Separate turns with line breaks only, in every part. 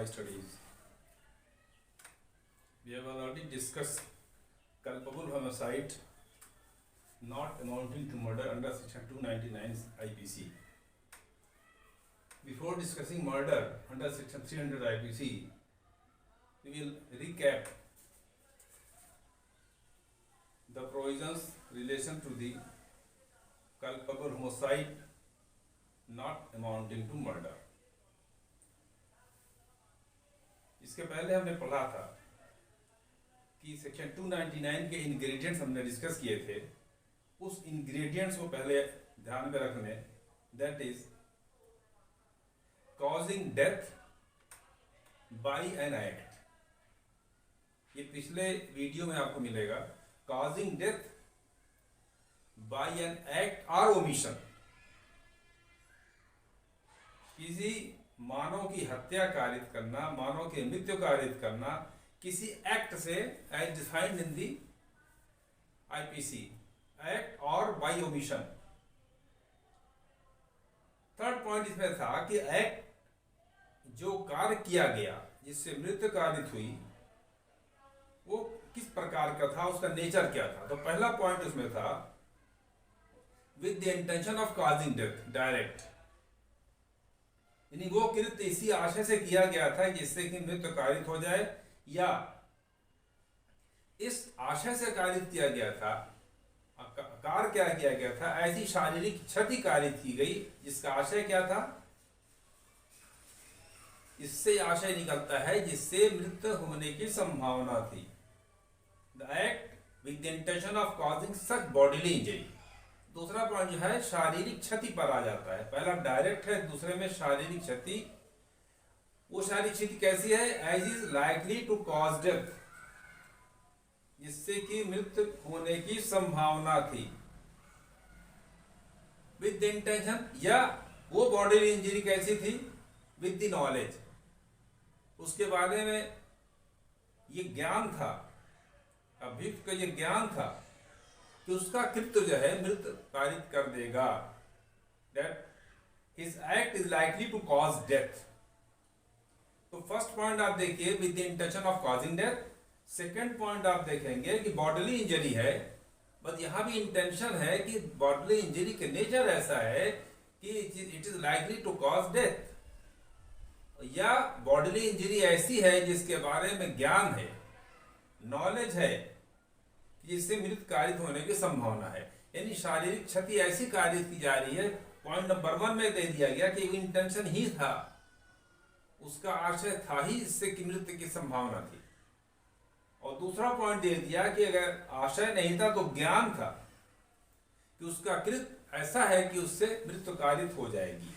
studies. We have already discussed culpable homicide not amounting to murder under section 299 IPC. Before discussing murder under section 300 IPC, we will recap the provisions relation to the culpable homicide not amounting to murder. इसके पहले हमने पढ़ा था कि section 299 के ingredients हमने discuss किए थे. उस इंग्रेडिएंट्स को पहले ध्यान में रखने, that is causing death by an act. ये पिछले वीडियो में आपको मिलेगा. Causing death by an act और ओमिशन. किसी मानव की हत्या कारित करना, मानव की मृत्यु कारित करना किसी एक्ट से, as defined in the IPC act और बाय ओमिशन. थर्ड पॉइंट इसमें था कि एक्ट जो कार्य किया गया जिससे मृत्यु कारित हुई वो किस प्रकार का था, उसका नेचर क्या था. तो पहला पॉइंट उसमें था with the intention of causing death direct, यानी वो कृत्य इसी आशय से किया गया था जिससे कि मृत्यु कारित हो जाए, या इस आशय से कारित किया गया था, कार्य क्या किया गया था, ऐसी शारीरिक क्षति कारित की गई जिसका आशय क्या था. इससे आशय निकलता है जिससे मृत्यु होने की संभावना थी. The act with the intention of causing such bodily injury. दूसरा पॉइंट जो है शारीरिक क्षति पर आ जाता है. पहला डायरेक्ट है, दूसरे में शारीरिक क्षति. वो शारीरिक क्षति कैसी है, as is likely to cause death, जिससे कि मृत्यु होने की संभावना थी. विद द इंटेंशन, या वो बॉडीली इंजरी कैसी थी, विद द नॉलेज, उसके बारे में ये ज्ञान था, अभियुक्त का ये ज्ञान था कि उसका कृत्य जो है मृत्यु कारित कर देगा. That his act is likely to cause death. तो फर्स्ट पॉइंट आप देखिए with the intention of causing death. Second point आप देखेंगे कि बॉडीली इंजरी है, बट यहां भी इंटेंशन है कि बॉडीली इंजरी के नेचर ऐसा है कि it is likely to cause death, या बॉडीली इंजरी ऐसी है जिसके बारे में ज्ञान है, नॉलेज है, जिससे मृत्यु कारित होने की संभावना है. यानी शारीरिक क्षति ऐसी कारित की जा रही है. पॉइंट नंबर 1 में दे दिया गया कि इंटेंशन ही था, उसका आशय था ही इससे कि मृत्यु की संभावना थी. और दूसरा पॉइंट दे दिया कि अगर आशय नहीं था तो ज्ञान था कि उसका कृत्य ऐसा है कि उससे मृत्यु कारित हो जाएगी.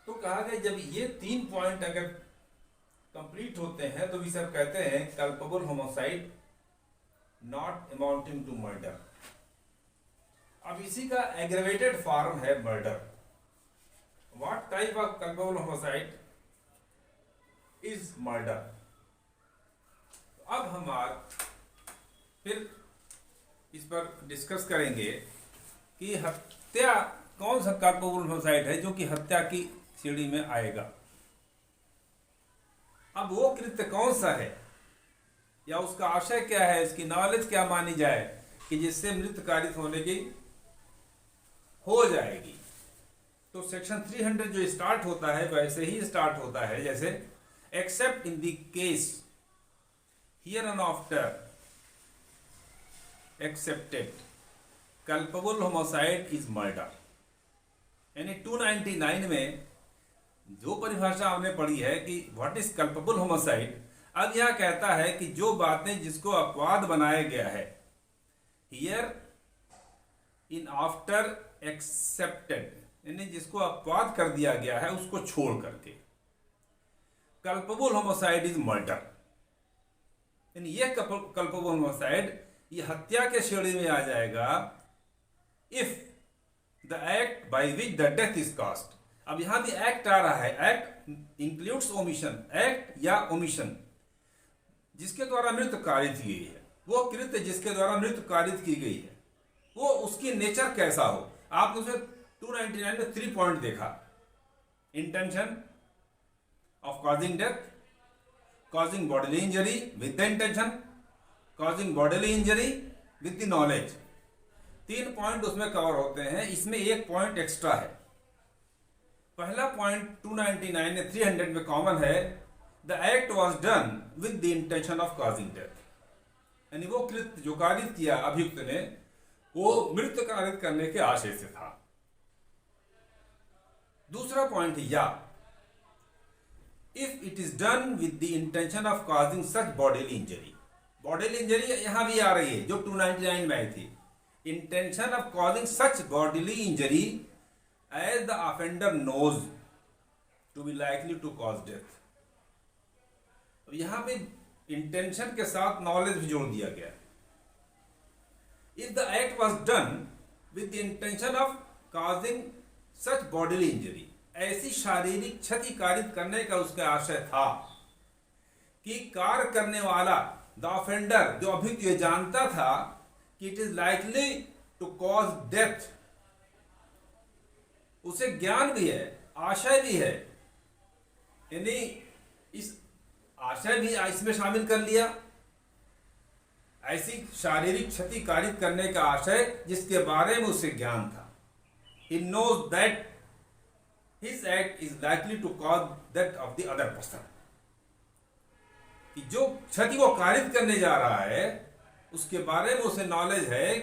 तो कहा गया जब ये 3 पॉइंट अगर कंप्लीट होते हैं तो भी सब कहते हैं culpable homicide not amounting to murder. अब इसी का एग्रेवेटेड फॉर्म है murder. What type of culpable homicide is murder. अब हम फिर इस पर डिस्कस करेंगे कि हत्या कौन सा कल्पेबल होमोसाइड है जो कि हत्या की श्रेणी में आएगा. अब वो कृत्य कौन सा है, या उसका आशय क्या है, इसकी नॉलेज क्या मानी जाए कि जिससे मृत्यु कारित होने की हो जाएगी. तो सेक्शन 300 जो स्टार्ट होता है वैसे ही स्टार्ट होता है जैसे accept in the case here and after accepted culpable homicide is murder. यानी 299 में जो परिभाषा हमने पढ़ी है कि व्हाट इज कल्पेबल होमोसाइड, अब यह कहता है कि जो बातें जिसको अपवाद बनाया गया है, हियर इन आफ्टर एक्सेप्टेड, यानी जिसको अपवाद कर दिया गया है उसको छोड़ करके कल्पेबल होमोसाइड इज मर्डर. यानी यह कल्पेबल होमोसाइड ये हत्या के श्रेणी में आ जाएगा if the act by which the death is caused. अब यहां भी एक्ट आ रहा है. Act includes omission. एक्ट या ओमिशन जिसके द्वारा मृत्यु कारित की गई है, वो कृत्य जिसके द्वारा मृत्यु कारित की गई है, वो उसकी नेचर कैसा हो. आपने उसमें 299 में 3 पॉइंट देखा. Intention, of causing death, causing bodily injury with the intention, causing bodily injury with the knowledge. 3 point उसमें कवर होते हैं. इसमें एक पॉइंट एक्स्ट्रा है. पहला पॉइंट 299 में 300 में कॉमन है. The act was done with the intention of causing death. यानी वो कृत्य जो कारित किया अभियुक्त ने वो मृत्यु कारित करने के आशय से था. दूसरा पॉइंट है या if it is done with the intention of causing such bodily injury. Bodily injury यहां भी आ रही है जो 299 में आई थी. Intention of causing such bodily injury as the offender knows to be likely to cause death. यहां पे इंटेंशन के साथ नॉलेज भी जोड़ दिया गया. If the act was done with the intention of causing such bodily injury, ऐसी शारीरिक क्षति कारित करने का उसका आशय था कि कार्य करने वाला द ऑफेंडर जो अभियुक्त ये जानता था कि it is likely to cause death. उसे ज्ञान भी है, आशय भी है, यानी इस आशय भी इसमें शामिल कर लिया. ऐसी शारीरिक क्षति कारित करने का आशय जिसके बारे में उसे ज्ञान था. He knows that his act is likely to cause that of the other person. कि जो क्षति वो कारित करने जा रहा है उसके बारे में उसे नॉलेज है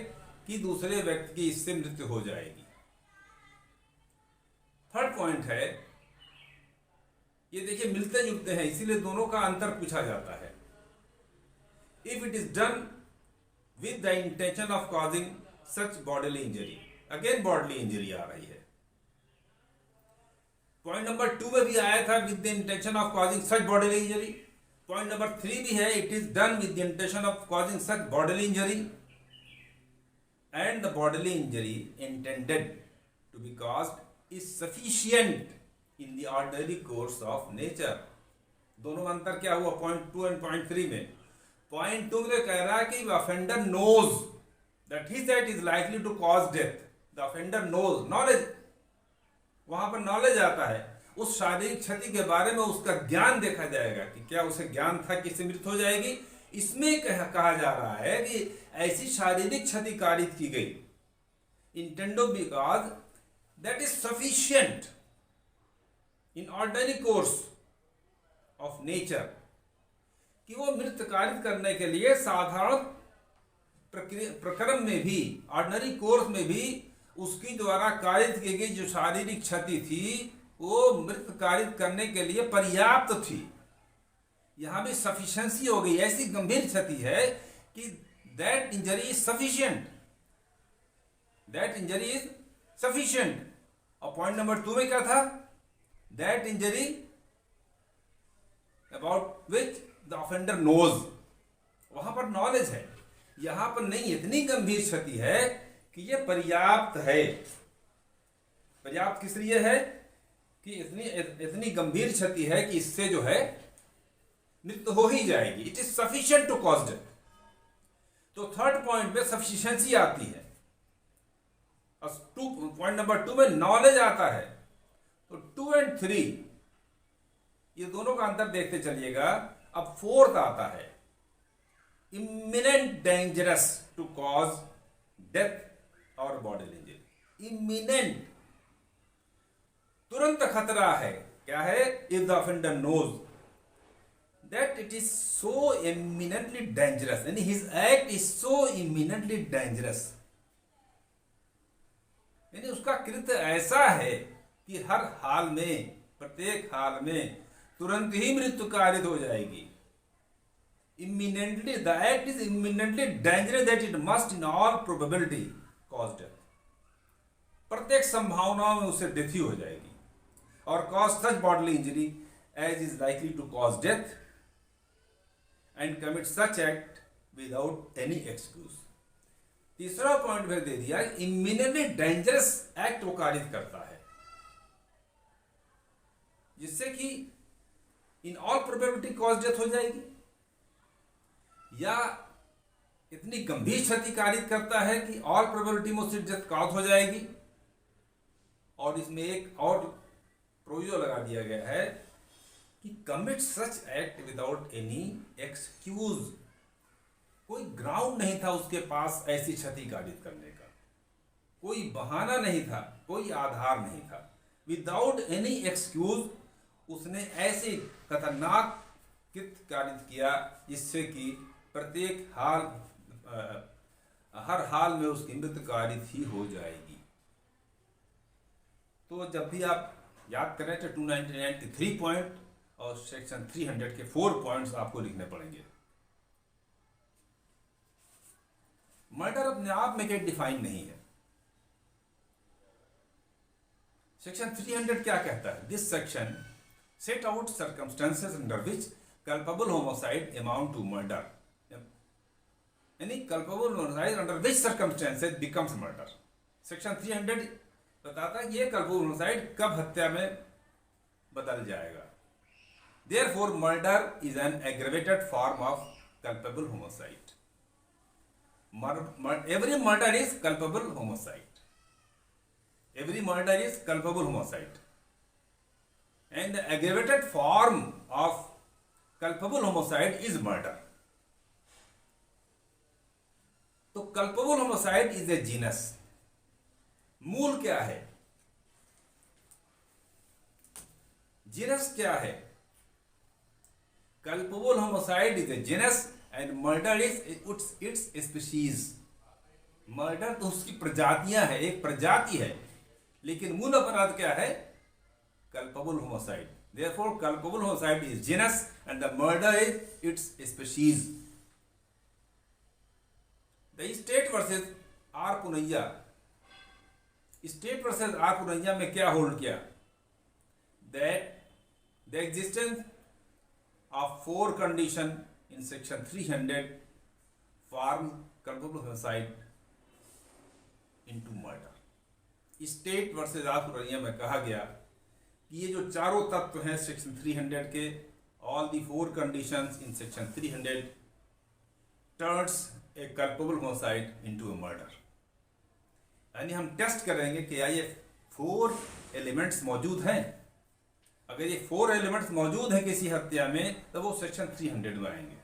कि दूसरे व्यक्ति की इससे मृत्यु हो जाएगी. थर्ड पॉइंट है, ये देखिए मिलते जुलते हैं इसीलिए दोनों का अंतर पूछा जाता है. If it is done with the intention of causing such bodily injury, again bodily injury आ रही है. पॉइंट नंबर 2 में भी आया था with the intention of causing such bodily injury. Point number 3 भी है, it is done with the intention of causing such bodily injury and the bodily injury intended to be caused is sufficient in the ordinary course of nature. दोनों में अंतर क्या हुआ point 2 and point 3 में? Point 2 में कह रहा है कि offender knows that his act is likely to cause death. The offender knows, knowledge, वहां पर नॉलेज आता है. उस शारीरिक क्षति के बारे में उसका ज्ञान देखा जाएगा कि क्या उसे ज्ञान था कि इससे मृत्यु हो जाएगी. इसमें कहा जा रहा है कि ऐसी शारीरिक क्षति कारित की गई intended because that is sufficient in ordinary course of nature, कि वो मृत्यु कारित करने के लिए साधारण प्रक्रम में भी, ऑर्डिनरी कोर्स में भी उसकी द्वारा कारित की गई जो शारीरिक क्षति थी वो मृत्यु कारित करने के लिए पर्याप्त थी. यहां भी सफिशिएंसी हो गई. ऐसी गंभीर क्षति है कि that injury is sufficient, that injury is sufficient. और पॉइंट नंबर 2 में क्या था? That injury about which the offender knows, वहां पर नॉलेज है. यहां पर नहीं, इतनी गंभीर क्षति है कि यह पर्याप्त है. पर्याप्त किस लिए है? कि इतनी गंभीर क्षति है कि इससे जो है मृत्यु हो ही जाएगी. It is sufficient to cause death. तो थर्ड पॉइंट में सफिशिएंसी आती है. पॉइंट नंबर 2 में नॉलेज आता है. तो 2 एंड 3 ये दोनों का अंतर देखते चलिएगा. अब फोर्थ आता है, imminent dangerous to cause death और बॉडीली इंजरी. इमिनेंट, तुरंत खतरा है. क्या है? If the offender knows that it is so imminently dangerous, यानी his act is so imminently dangerous, यानी उसका कृत्य ऐसा है कि हर हाल में, प्रत्येक हाल में तुरंत ही मृत्यु कारित हो जाएगी. Imminently, the act is imminently dangerous that it must in all probability cause death. प्रत्येक संभावनाओं में उसे डेथ ही हो जाएगी. और cause such bodily injury as is likely to cause death and commit such act without any excuse. तीसरा point में दे दिया, इमिनेंटली डेंजरस एक्ट वो कारित करता है जिससे कि in all probability cause death हो जाएगी, या इतनी गंभीर क्षति कारित करता है कि ऑल प्रोबेबिलिटी में उससे डेथ कॉज हो जाएगी. और इसमें एक और प्रोविजो लगा दिया गया है कि commit such act without any excuse, कोई ग्राउंड नहीं था उसके पास ऐसी क्षति कारित करने का, कोई बहाना नहीं था, कोई आधार नहीं था। विदाउट एनी एक्सक्यूज उसने ऐसे खतरनाक कृत्य कारित किया जिससे कि प्रत्येक हर हाल में उसकी मृत्यु कारित ही हो जाएगी। तो जब भी आप याद करें तो 299 के 3 पॉइंट और सेक्शन 300 के 4 पॉइंट्स आपको लिखने पड़ेंगे। मर्डर अपने आप में कहीं डिफाइन नहीं है। सेक्शन 300 क्या कहता है? This section set out circumstances under which culpable homicide amount to murder. Any culpable homicide under which circumstances becomes murder. Section 300 बताता है कि ये culpable homicide कब हत्या में बदल जाएगा। Therefore, murder is an aggravated form of culpable homicide. Every murder is culpable homicide. Every murder is culpable homicide. And the aggravated form of culpable homicide is murder. तो culpable homicide is a genus. मूल क्या है? Genus क्या है? culpable homicide is a genus and murder is its species. Murder तो उसकी प्रजातियां है, एक प्रजाति है, लेकिन मूल अपराध क्या है? culpable homicide. Therefore, culpable homicide is genus and the murder is its species. The state versus R. Punaiya. State versus R. Punaiya में क्या होल्ड किया? That the existence of 4 conditions in section 300 form culpable homicide into murder. State versus R. Punaiya में कहा गया कि ये जो चारों तत्व हैं सेक्शन 300 के, all the 4 conditions in section 300 turns A culpable homicide into A murder. यानी हम टेस्ट करेंगे कि क्या ये 4 एलिमेंट्स मौजूद हैं। अगर ये 4 एलिमेंट्स मौजूद हैं किसी हत्या में तो वो सेक्शन 300 में आएंगे।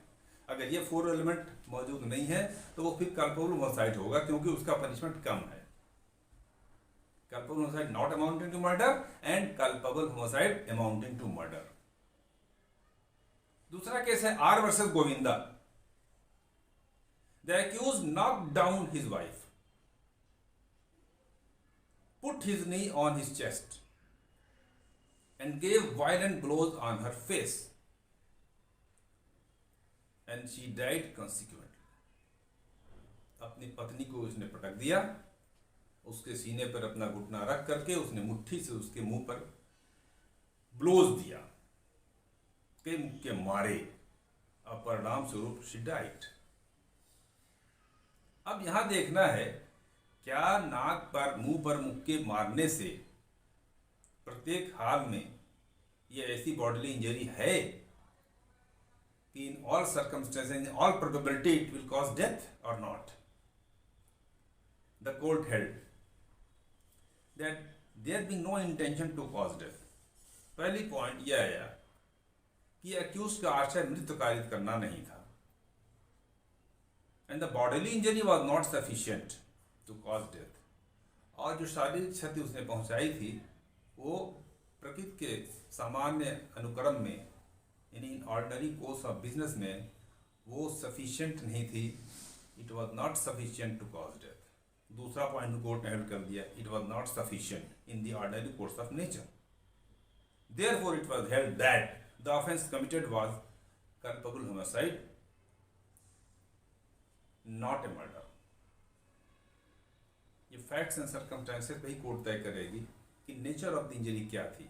अगर ये 4 एलिमेंट मौजूद नहीं है तो वो फिर कल्पेबल होमिसाइड होगा, क्योंकि उसका पनिशमेंट कम है। Culpable homicide not amounting to murder and culpable homicide amounting to murder. दूसरा केस है R versus Govinda. The accused knocked down his wife, put his knee on his chest and gave violent blows on her face and she died consequently. अपनी पत्नी को उसने पटक दिया, उसके सीने पर अपना घुटना रख करके उसने मुट्ठी से उसके मुंह पर ब्लोज दिया, के मुक्के मारे, अब परिणाम स्वरूप शी डाइड। अब यहां देखना है क्या नाक पर मुंह पर मुक्के मारने से प्रत्येक हाल में ये ऐसी बॉडीली इंजरी है कि in all circumstances, in all probability it will cause death और not. The court held that there being no intention to cause death. पहली पॉइंट यह आया कि अक्यूज का आशय मृत्यु कारित करना नहीं था, and the bodily injury was not sufficient to cause death. और जो शारीरिक क्षति उसने पहुंचाई थी वो प्रकृति के सामान्य अनुक्रम में, यानी ऑर्डिनरी कोर्स ऑफ बिजनेस में वो सफिशिएंट नहीं थी। It was not sufficient to cause death. दूसरा पॉइंट कोर्ट ने हेल्ड कर दिया, it was not sufficient in the ordinary course of nature. Therefore it was held that the offence committed was culpable homicide, not a murder. ये facts and circumstances पे ही court तय करेगी कि nature of the injury क्या थी।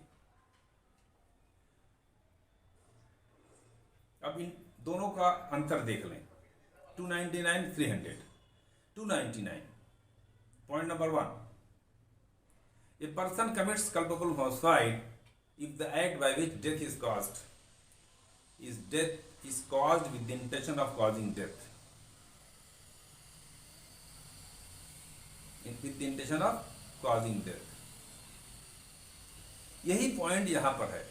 अब इन दोनों का अंतर देख लें। 299 300। 299 point number 1, a person commits culpable homicide if the act by which death is caused is caused with the intention of causing death, with the intention of causing death। यही point यहां पर है।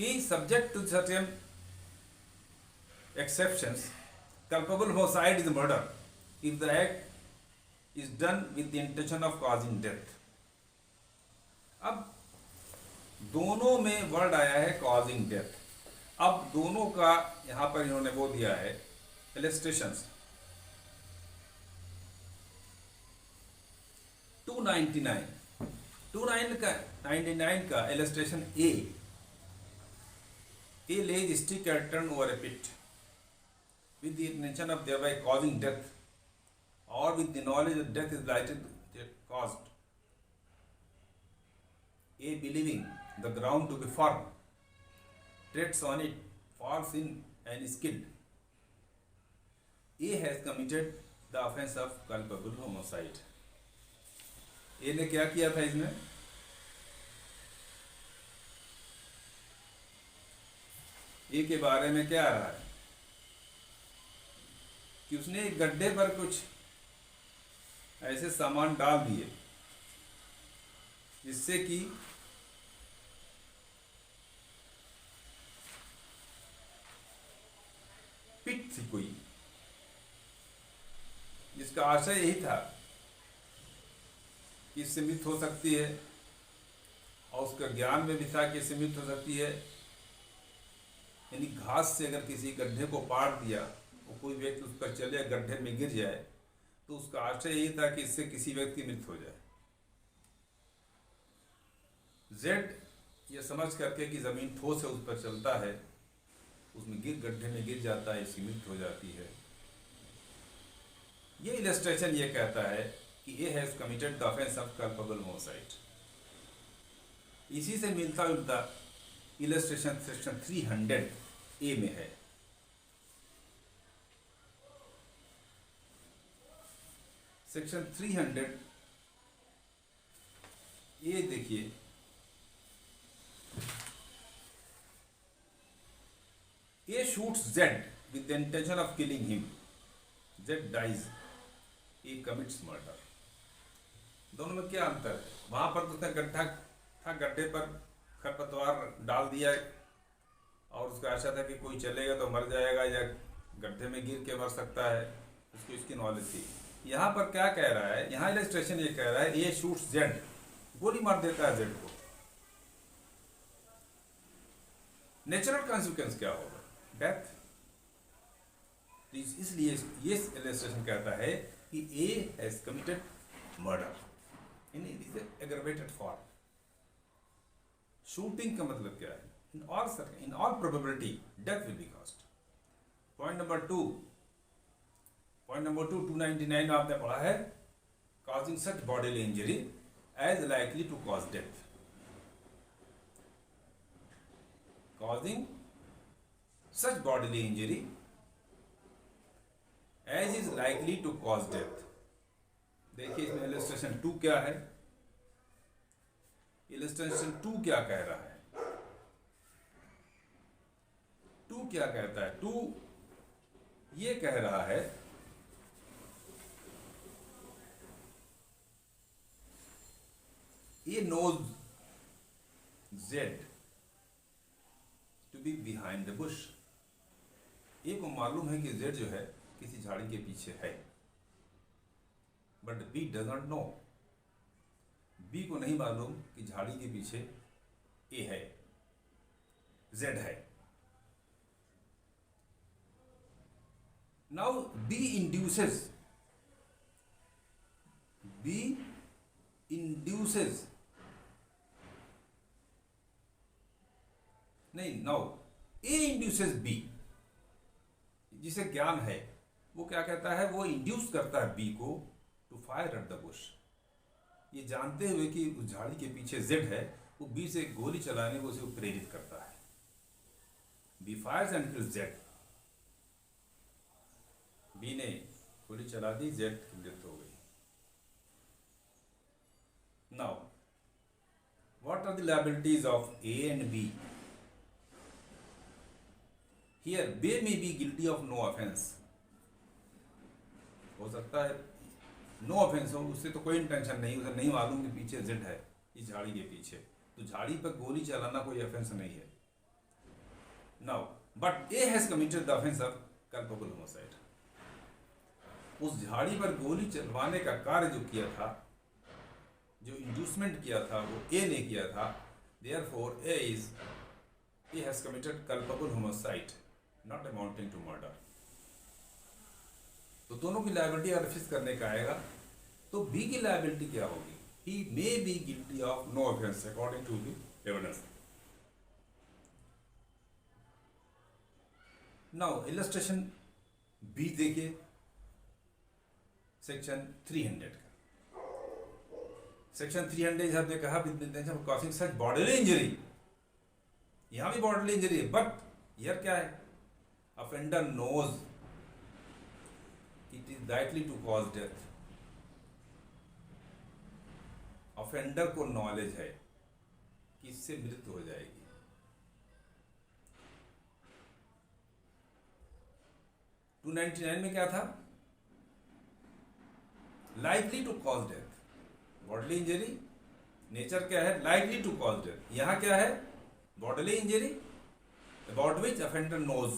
कि subject to certain exceptions, culpable homicide is murder if the act is done with the intention of causing death. अब दोनों में word आया है causing death. अब दोनों का यहाँ पर इन्होंने वो दिया है illustrations. 299 का illustration A lays stick and turn over a pit with the intention of thereby causing death, or with the knowledge that death is likely to be caused. A, believing the ground to be firm, treads on it, falls in and is killed. A has committed the offense of culpable homicide. A ने क्या किया था इसमें? ए के बारे में क्या आ रहा है कि उसने एक गड्ढे पर कुछ ऐसे सामान डाल दिए जिससे कि पिट थी कोई, जिसका आशय यही था कि इससे मृत्यु हो सकती है, और उसका ज्ञान में भी था कि इससे मृत्यु हो सकती है। यानी घास से अगर किसी गड्ढे को पाड़ दिया, वो कोई व्यक्ति उस पर चले गड्ढे में गिर जाए, तो उसका आशय यही था कि इससे किसी व्यक्ति की मृत्यु हो जाए। जेड ये समझ करके कि जमीन ठोस है उस पर चलता है, उसमें गड्ढे में गिर जाता है, इसकी मृत्यु हो जाती है। ये इलस्ट्रेशन ये कहता है कि A has committed the offence of culpable homicide. इसी से मिलता जुलता इलस्ट्रेशन सेक्शन 300 ए में है। सेक्शन 300 ए देखिए, A shoots Z with the intention of killing him. Z dies. A commits murder. दोनों में क्या अंतर है? वहां पर तो उसने गड्ढा था, गड्ढे पर खरपतवार डाल दिया और उसका आशा था कि कोई चलेगा तो मर जाएगा या गड्ढे में गिर के मर सकता है, उसको इसकी नॉलेज थी। यहाँ पर क्या कह रहा है? यहाँ इलस्ट्रेशन ये कह रहा है A shoots Z, गोली मार देता है Z को। नेचुरल कॉन्सिक्वेंस क्या होगा? डेथ। इसलिए ये इलस्ट्रेशन कहता है कि A has committed murder in aggravated form. Shooting का मतलब क्या है? In all probability death will be caused. Point number two 299 में आपने पढ़ा है causing such bodily injury as likely to cause death. causing such bodily injury as is likely to cause death। देखिए इसमें इलस्ट्रेशन 2 क्या है? इलस्ट्रेशन 2 क्या कह रहा है? 2 क्या कहता है? 2 ये कह रहा है A knows Z to be behind the bush। ए को मालूम है कि Z जो है किसी झाड़ी के पीछे है, but B does not know। B को नहीं मालूम कि झाड़ी के पीछे A है, Z है। Now B induces नहीं, नाउ ए इंड्यूसेस बी, जिसे ज्ञान है वो क्या कहता है? वो इंड्यूस करता है बी को to fire at the bush. ये जानते हुए कि उस झाड़ी के पीछे जेड है, वो बी से गोली चलाने को उसे प्रेरित करता है। B fires and kills Z. B ने गोली चला दी, जेड की डेथ हो गई। Now what are the liabilities of A and B? Here, B may be guilty of no offense। हो सकता है नो ऑफेंस हो, उससे तो कोई इंटेंशन नहीं, उसे नहीं मालूम कि पीछे जेड है इस झाड़ी के पीछे, तो झाड़ी पर गोली चलाना कोई ऑफेंस नहीं है। Now but A has committed the offence of culpable homicide. उस झाड़ी पर गोली चलवाने का कार्य जो किया था, जो इंड्यूसमेंट किया था, वो ए ने किया था। Therefore A has committed culpable homicide not amounting to murder. तो दोनों की लायबिलिटी अगर फिक्स करने का आएगा तो बी की लायबिलिटी क्या होगी? He may be guilty of no offence according to the evidence. Now illustration B देखिए, सेक्शन 300 का। सेक्शन 300 हमने कहा कॉजिंग सच बॉडीली इंजरी, यहां भी बॉडीली इंजरी है, बट हियर क्या है? Offender knows it is likely to cause death. Offender को नॉलेज है कि इससे मृत्यु हो जाएगी। 299 में क्या था? Likely to cause death. Bodily injury nature क्या है? Likely to cause death. यहां क्या है? Bodily injury about which offender knows.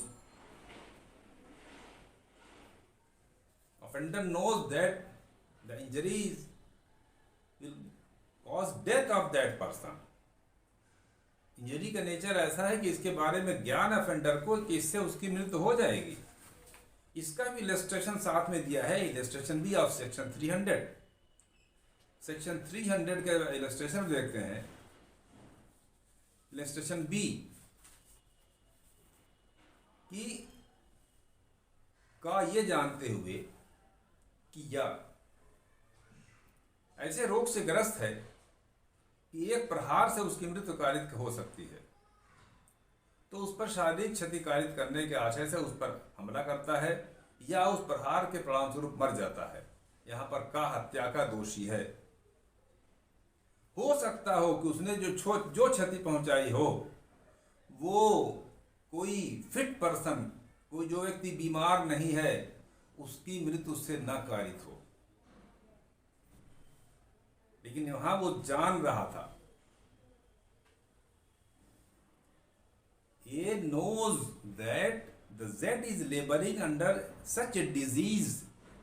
Offender knows that the injuries will cause death of that person। Injury का नेचर ऐसा है कि इसके बारे में ज्ञान ऑफेंडर को कि इससे उसकी मृत्यु हो जाएगी। इसका भी इलस्ट्रेशन साथ में दिया है, इलस्ट्रेशन भी ऑफ सेक्शन 300। सेक्शन 300 के इलस्ट्रेशन देखते हैं। इलस्ट्रेशन बी कि का ये जानते हुए कि या ऐसे रोग से ग्रस्त है कि एक प्रहार से उसकी मृत्यु कारित हो सकती है, तो उस पर शारीरिक क्षति कारित करने के आशय से उस पर हमला करता है या उस प्रहार के परिणाम स्वरूप मर जाता है। यहां पर का हत्या का दोषी है। हो सकता हो कि उसने जो क्षति पहुंचाई हो वो कोई फिट पर्सन, कोई जो व्यक्ति बीमार नहीं है, उसकी मृत्यु उससे न कारित हो, लेकिन वहां वो जान रहा था। ये knows that the Z is laboring under such a disease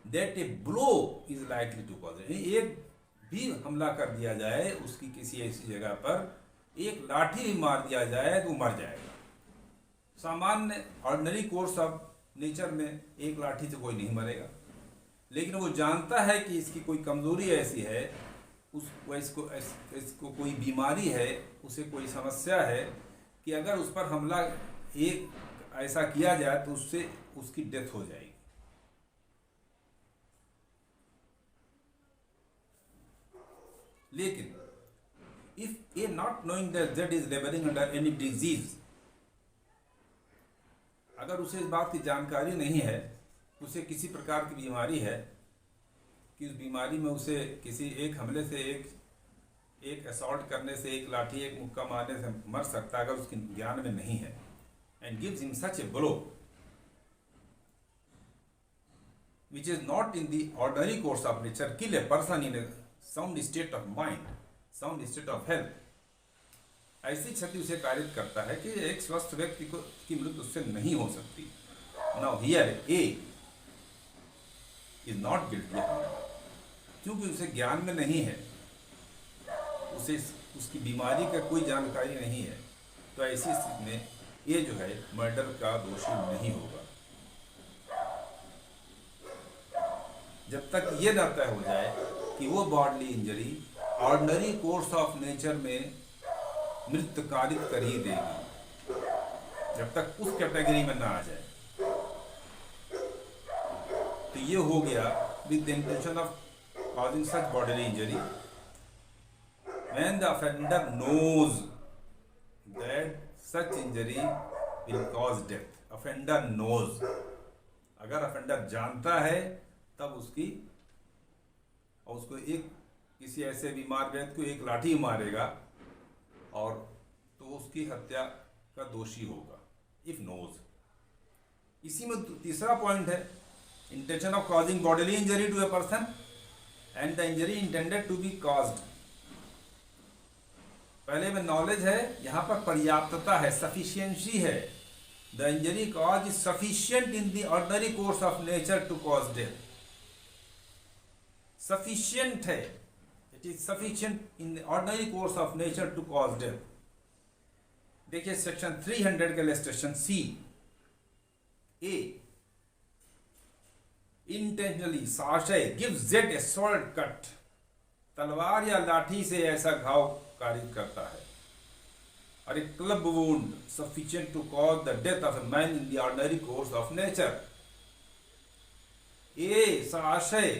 that a blow is likely to cause it। एक भी हमला कर दिया जाए उसकी किसी ऐसी जगह पर, एक लाठी भी मार दिया जाए तो मर जाएगा। सामान्य ऑर्डिनरी कोर्स ऑफ नेचर में एक लाठी से कोई नहीं मरेगा, लेकिन वो जानता है कि इसकी कोई कमजोरी ऐसी है, इसको कोई बीमारी है, उसे कोई समस्या है कि अगर उस पर हमला एक ऐसा किया जाए तो उससे उसकी डेथ हो जाएगी। लेकिन if A not knowing that that is labouring under any disease, अगर उसे इस बात की जानकारी नहीं है, उसे किसी प्रकार की बीमारी है कि उस बीमारी में उसे किसी एक हमले से, एक असॉल्ट करने से, एक लाठी, एक मुक्का मारने से मर सकता है, अगर उसके ज्ञान में नहीं है, and gives him such a blow which is not in the ordinary course of nature, kill a person in a sound state of mind, sound state of health। ऐसी क्षति उसे कारित करता है कि एक स्वस्थ व्यक्ति को की मृत्यु उससे नहीं हो सकती। Now here A is not guilty, क्योंकि उसे ज्ञान में नहीं है, उसे उसकी बीमारी का कोई जानकारी नहीं है, तो ऐसी स्थिति में ये जो है मर्डर का दोषी नहीं होगा जब तक ये ना तय हो जाए कि वो bodily injury ordinary course of nature में मृत्यु कारित कर ही देगी, जब तक उस कैटेगरी में ना आ जाए। तो ये हो गया with the intention of causing such bodily injury when the offender knows that such injury will cause death। offender knows, अगर offender जानता है तब उसको एक किसी ऐसे बीमार व्यक्ति को एक लाठी मारेगा और तो उसकी हत्या का दोषी होगा, इफ नोज। इसी में तीसरा पॉइंट है intention of causing bodily injury to a person and the injury intended to be caused. पहले में नॉलेज है, यहां पर पर्याप्तता है, सफिशिएंसी है the injury cause is sufficient in the ordinary course of nature to cause death. Sufficient है, it is sufficient in the ordinary course of nature to cause death. देखिए सेक्शन 300 का इलस्ट्रेशन सी। ए, इंटेंशनली साशय gives Z a sword cut, तलवार या लाठी से ऐसा घाव कारित करता है। और a club wound sufficient to cause the death of a man in the ordinary course of nature. A साशय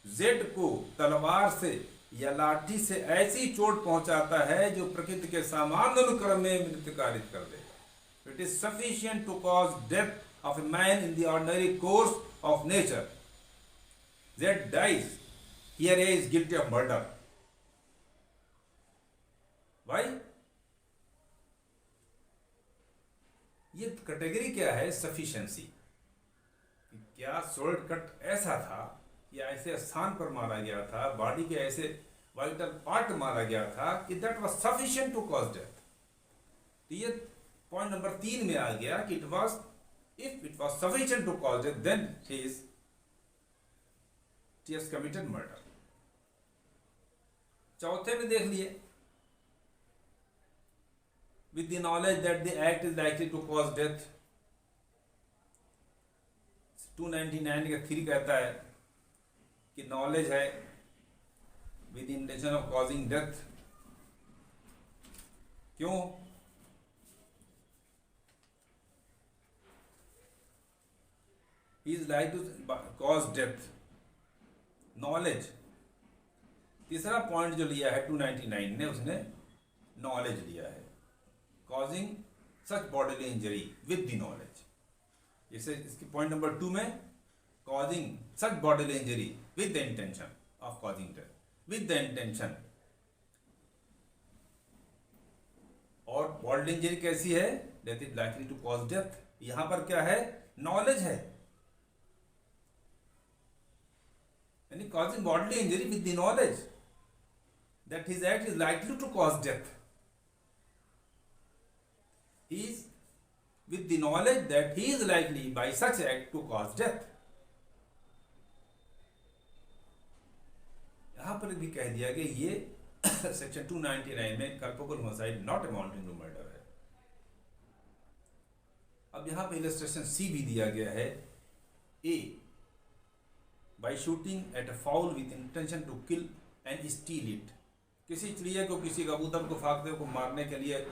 जेड को तलवार से या लाठी से ऐसी चोट पहुंचाता है जो प्रकृति के सामान्य अनुक्रम में मृत्यु कारित कर देगा। It is sufficient to cause death of a man in the ordinary course of nature. Z dies, here A is guilty of murder. भाई ये कैटेगरी क्या है? सफिशिएंसी। क्या स्वॉर्ड कट ऐसा था या ऐसे स्थान पर मारा गया था, बॉडी के ऐसे वाइटल पार्ट मारा गया था कि that was sufficient to cause death. तो ये पॉइंट नंबर 3 में आ गया कि it was, if it was sufficient to cause death then he has committed murder. चौथे में देख लिए, with the knowledge that the act is likely to cause death. 299 का 3 कहता है कि नॉलेज है with intention of causing death. क्यों? He is like to cause death. Knowledge, तीसरा पॉइंट जो लिया है 299 ने, उसने नॉलेज लिया है, causing such bodily injury with the knowledge. जैसे इसकी पॉइंट नंबर 2 में causing such bodily injury with the intention of causing death, with the intention। और bodily injury कैसी है? Death is likely to cause death। यहां पर क्या है? नॉलेज है, यानी causing bodily injury with the knowledge that his act is likely to cause death। He is with the knowledge that he is likely by such act to cause death। यहां पर भी कह दिया कि ये सेक्शन 299 में culpable homicide not amounting to murder है। अब यहां पे इलस्ट्रेशन सी भी दिया गया है। A, by shooting at a fowl with intention to kill and steal it. किसी चिड़िया को, किसी कबूतर को, फाकते को मारने के लिए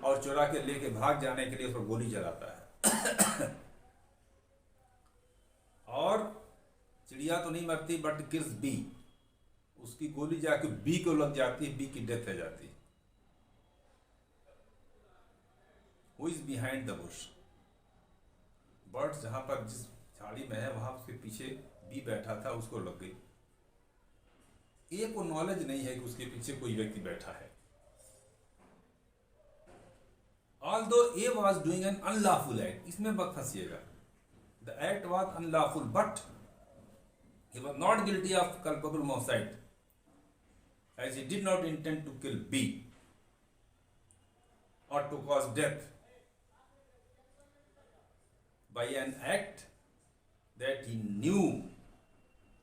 और चुरा के लेके भाग जाने के लिए उस पर गोली चलाता है। और चिड़िया तो नहीं मरती बट किल्स बी, उसकी गोली जाके बी को लग जाती है, बी की डेथ हो जाती है। Who is behind the Bush? Bird जहां पर जिस झाड़ी में है वहां उसके पीछे बी बैठा था, उसको लग गई। ए को नॉलेज नहीं है कि उसके पीछे कोई व्यक्ति बैठा है। Although A was doing an unlawful act, इसमें मत फंसिएगा। The act was unlawful, but he was not guilty of culpable homicide, as he did not intend to kill B or to cause death by an act that he knew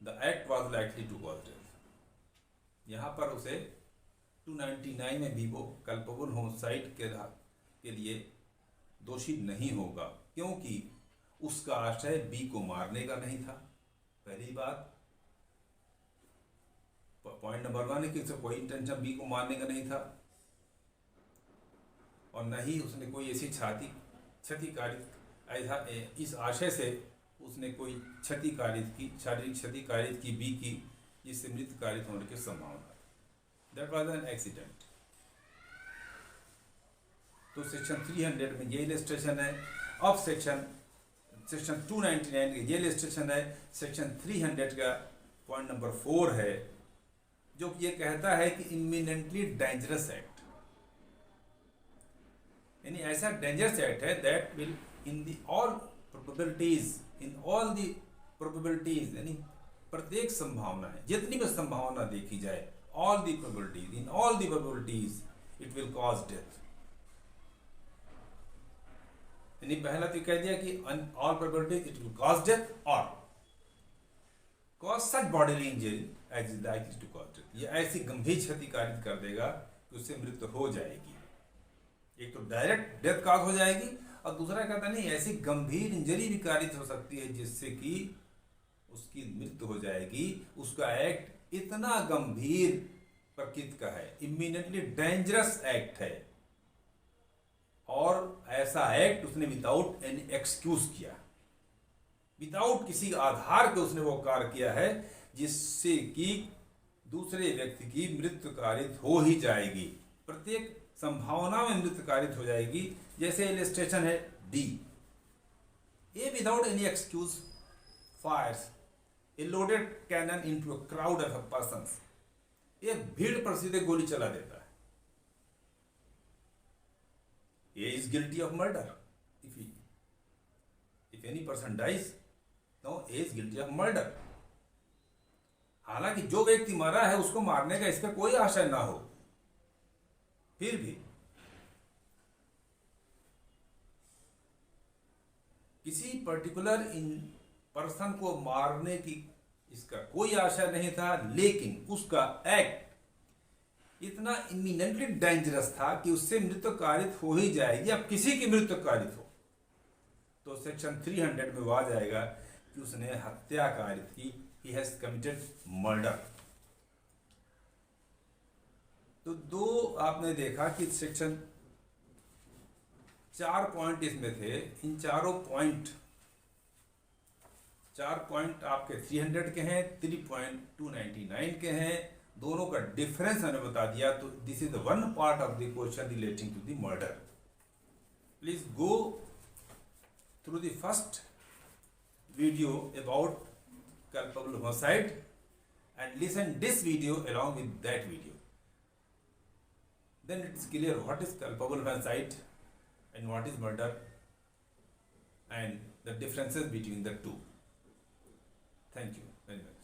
the act was likely to cause death। यहाँ पर उसे 299 में भी वो culpable homicide के लिए दोषी नहीं होगा, क्योंकि उसका आशय बी को मारने का नहीं था। पहली बात, पॉइंट नंबर 1 है कि उसे कोई इंटेंशन बी को मारने का नहीं था, और न ही उसने कोई ऐसी क्षति कारित, ऐसा इस आशय से उसने कोई क्षति कारित की, शारीरिक क्षति कारित की बी की, जिससे मृत्यु कारित होने की संभावना है। That was an accident. तो सेक्शन 300 में ये इलस्ट्रेशन है। अब सेक्शन 299 का ये इलस्ट्रेशन है। सेक्शन 300 का पॉइंट नंबर 4 है, जो ये कहता है कि इमिनेंटली डेंजरस एक्ट, यानी ऐसा डेंजरस एक्ट है that will in the all probabilities, यानी प्रत्येक संभावना है, जितनी भी संभावना देखी जाए, in all the probabilities it will cause death. यानी पहला तो कह दिया कि all probability it will cause death और cause such bodily injury as is likely to cause death, ये ऐसी गंभीर क्षति कारित कर देगा कि उससे मृत्यु हो जाएगी। एक तो डायरेक्ट डेथ कॉज हो जाएगी और दूसरा कहता नहीं ऐसी गंभीर इंजरी भी कारित हो सकती है जिससे कि उसकी मृत्यु हो जाएगी। उसका एक्ट इतना गंभीर प्रकृति का है, इमिनेंटली डेंजरस एक्ट है, और ऐसा एक्ट उसने विदाउट एनी एक्सक्यूज किया, विदाउट किसी आधार के उसने वो कार्य किया है जिससे कि दूसरे व्यक्ति की मृत्यु कारित हो ही जाएगी, प्रत्येक संभावना में मृत्यु कारित हो जाएगी। जैसे इलस्ट्रेशन है D, A without any excuse fires a loaded cannon into a crowd of persons, एक भीड़ पर सीधे गोली चला देता है। A is guilty of murder. If any person dies, no, A is guilty of murder. हालांकि जो व्यक्ति मरा है उसको मारने का इस पर कोई आशय ना हो, फिर भी किसी पर्टिकुलर इन पर्सन को मारने की इसका कोई आशय नहीं था, लेकिन उसका एक्ट इतना इमिनेंटली डेंजरस था कि उससे मृत्यु कारित हो ही जाएगी। अब किसी की मृत्यु कारित हो तो सेक्शन 300 में वो आ जाएगा कि उसने हत्या कारित की, ही हैज कमिटेड मर्डर। तो दो आपने देखा कि सेक्शन 4 पॉइंट इसमें थे, इन चारों पॉइंट 4 पॉइंट आपके 300 के हैं, 3.299 के हैं, दोनों का डिफरेंस मैंने बता दिया। तो this is the one part of the question relating to the murder. Please go through the first video about culpable homicide and listen this video along with that video, then it's clear what is culpable homicide and what is murder and the differences between the two. Thank you very much.